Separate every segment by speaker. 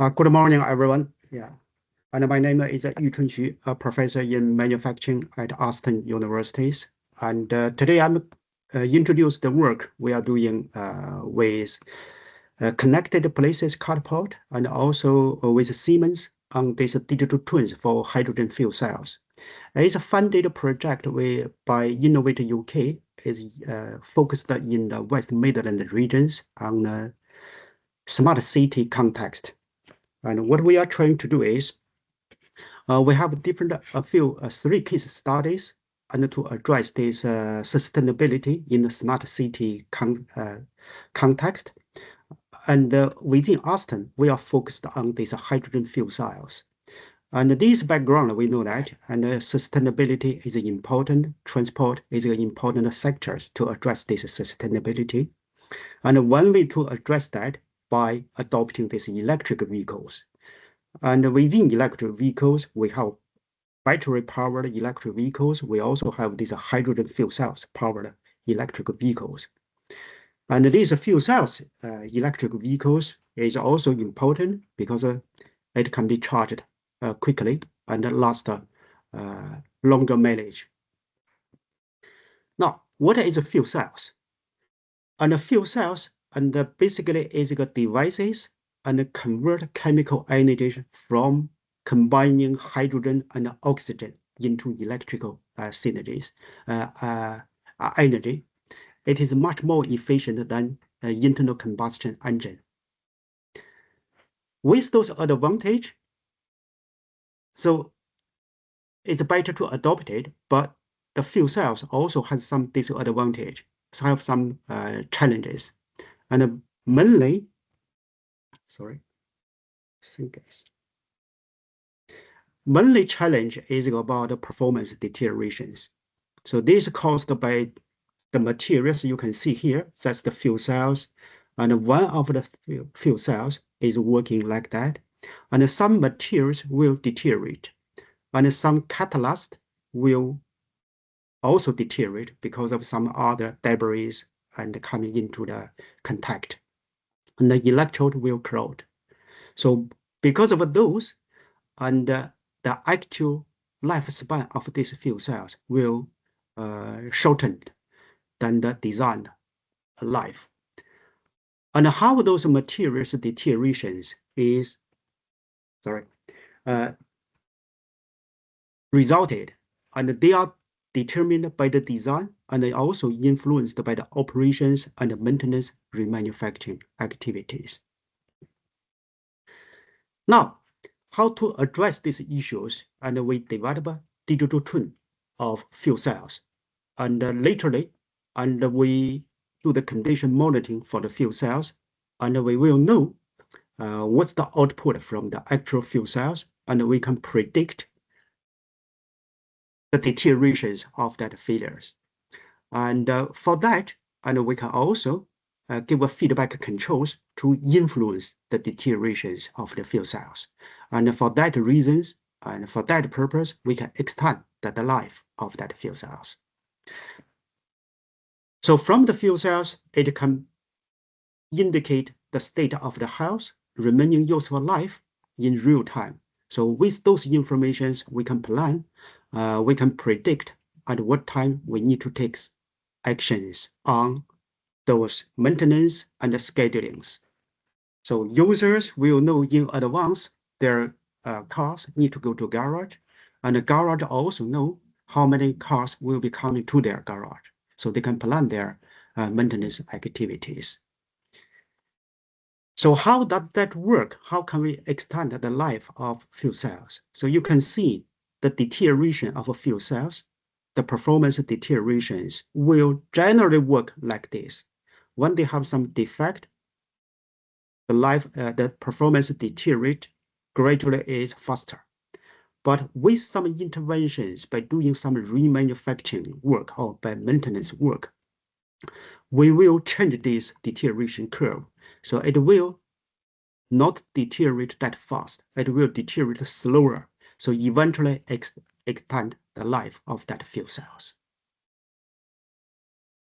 Speaker 1: Good morning, everyone. Yeah, and my name is Yuchun, a professor in manufacturing at Aston Universities. And today I'm introduce the work we are doing with connected places catapult and also with Siemens on these digital twins for hydrogen fuel cells. It's a funded project by Innovate UK is focused in the West Midlands regions on smart city context. And what we are trying to do is we have different three case studies and to address this sustainability in the smart city context. And within Aston, we are focused on these hydrogen fuel cells. And this background, we know that, and sustainability is important. Transport is an important sector to address this sustainability. And one way to address that by adopting these electric vehicles. And within electric vehicles, we have battery-powered electric vehicles. We also have these hydrogen fuel cells-powered electric vehicles. And these fuel cells electric vehicles is also important because it can be charged quickly and last longer mileage. Now, what is fuel cells? And the fuel cells and basically is the devices and convert chemical energy from combining hydrogen and oxygen into electrical synergies energy. It is much more efficient than internal combustion engine. With those advantages, so it's better to adopt it, but the fuel cells also has some disadvantage, so have some challenges. And mainly, mainly challenge is about the performance deteriorations. So this is caused by the materials you can see here. That's the fuel cells. And one of the fuel cells is working like that. And some materials will deteriorate. And some catalyst will also deteriorate because of some other debris and coming into the contact. And the electrode will corrode. So because of those, and the actual lifespan of these fuel cells will shorten than the designed life. And how those materials deteriorations is resulted, and they are determined by the design and they also influenced by the operations and the maintenance remanufacturing activities. Now, how to address these issues, and we develop a digital twin of fuel cells. And lately, and we do the condition monitoring for the fuel cells, and we will know what's the output from the actual fuel cells, and we can predict the deteriorations of that failures. And for that, and we can also give a feedback controls to influence the deteriorations of the fuel cells. And for that reasons, and for that purpose, we can extend the life of that fuel cells. So from the fuel cells, it can indicate the state of the health, remaining useful life in real time. So with those informations, we can plan, we can predict at what time we need to take actions on those maintenance and schedulings. So users will know in advance their cars need to go to garage, and the garage also know how many cars will be coming to their garage, so they can plan their maintenance activities. So how does that work? How can we extend the life of fuel cells? So you can see the deterioration of fuel cells, the performance deteriorations will generally work like this. When they have some defect, the performance deteriorate gradually is faster. But with some interventions, by doing some remanufacturing work or by maintenance work, we will change this deterioration curve. So it will not deteriorate that fast. It will deteriorate slower. So eventually extend the life of that fuel cells.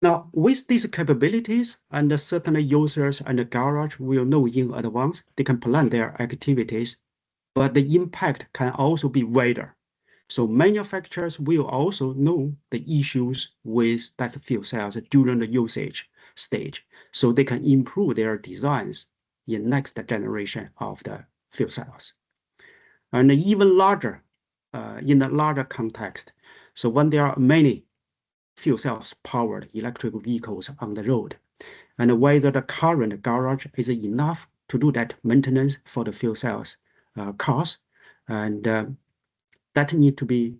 Speaker 1: Now, with these capabilities, and certain users and the garage will know in advance, they can plan their activities, but the impact can also be wider. So manufacturers will also know the issues with that fuel cells during the usage stage, so they can improve their designs in next generation of the fuel cells. And even larger, in a larger context, so when there are many fuel cells powered electric vehicles on the road, and whether the current garage is enough to do that maintenance for the fuel cells cars, and that need to be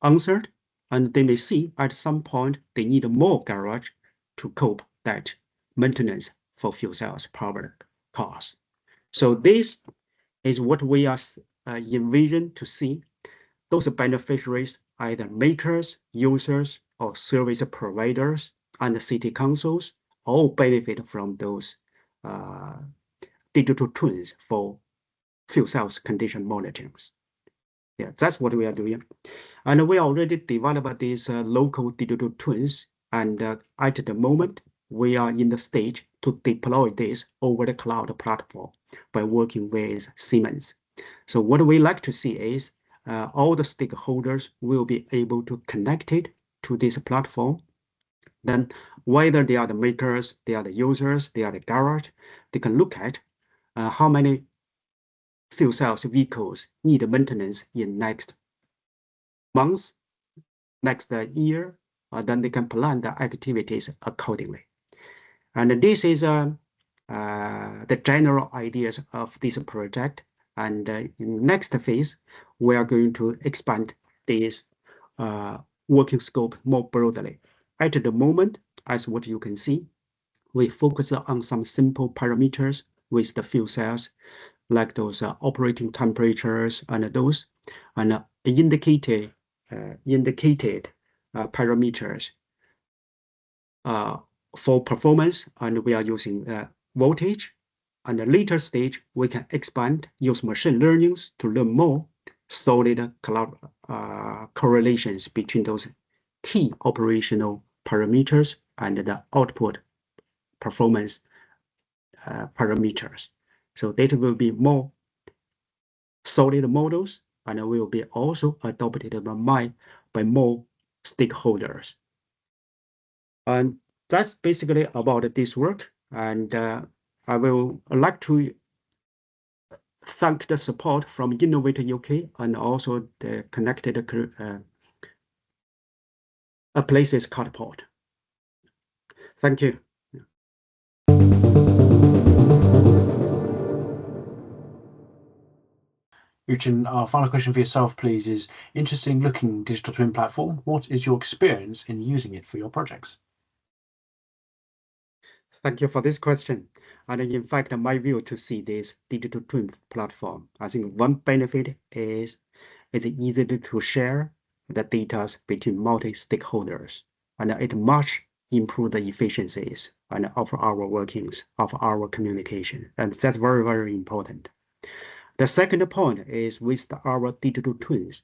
Speaker 1: answered. And they may see at some point they need more garage to cope that maintenance for fuel cells powered cars. So this is what we are envision to see. Those beneficiaries, either makers, users, or service providers, and city councils, all benefit from those digital twins for fuel cells condition monitoring. Yeah, that's what we are doing. And we already developed these local digital twins. And at the moment, we are in the stage to deploy this over the cloud platform by working with Siemens. So what we like to see is all the stakeholders will be able to connect it to this platform. Then whether they are the makers, they are the users, they are the garage, they can look at how many fuel cells vehicles need maintenance in next months, next year, then they can plan the activities accordingly. And this is the general ideas of this project. And in next phase, we are going to expand this working scope more broadly. At the moment, as what you can see, we focus on some simple parameters with the fuel cells, like those operating temperatures and those, and indicated parameters for performance, and we are using voltage. And the later stage, we can expand, use machine learnings to learn more solid correlations between those key operational parameters and the output performance parameters. So data will be more solid models, and will be also adopted by more stakeholders. And that's basically about this work. And I will like to thank the support from Innovate UK and also the connected places catapult. Thank you.
Speaker 2: Yuchun, our final question for yourself, please, is interesting looking digital twin platform. What is your experience in using it for your projects?
Speaker 1: Thank you for this question. And in fact, my view to see this digital twin platform, I think one benefit is it's easy to share the data between multi-stakeholders, and it much improve the efficiencies and of our workings, of our communication. And that's very, very important. The second point is with our digital twins.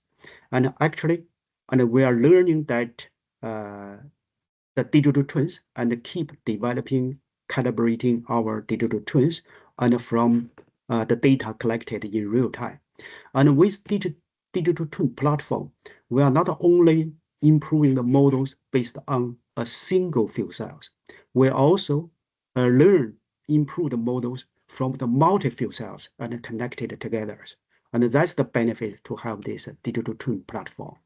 Speaker 1: And actually, we are learning that the digital twins and keep developing, calibrating our digital twins and from the data collected in real time. And with digital twin platform, we are not only improving the models based on a single fuel cells, we also improve the models from the multi-fuel cells and connected together. And that's the benefit to have this digital twin platform.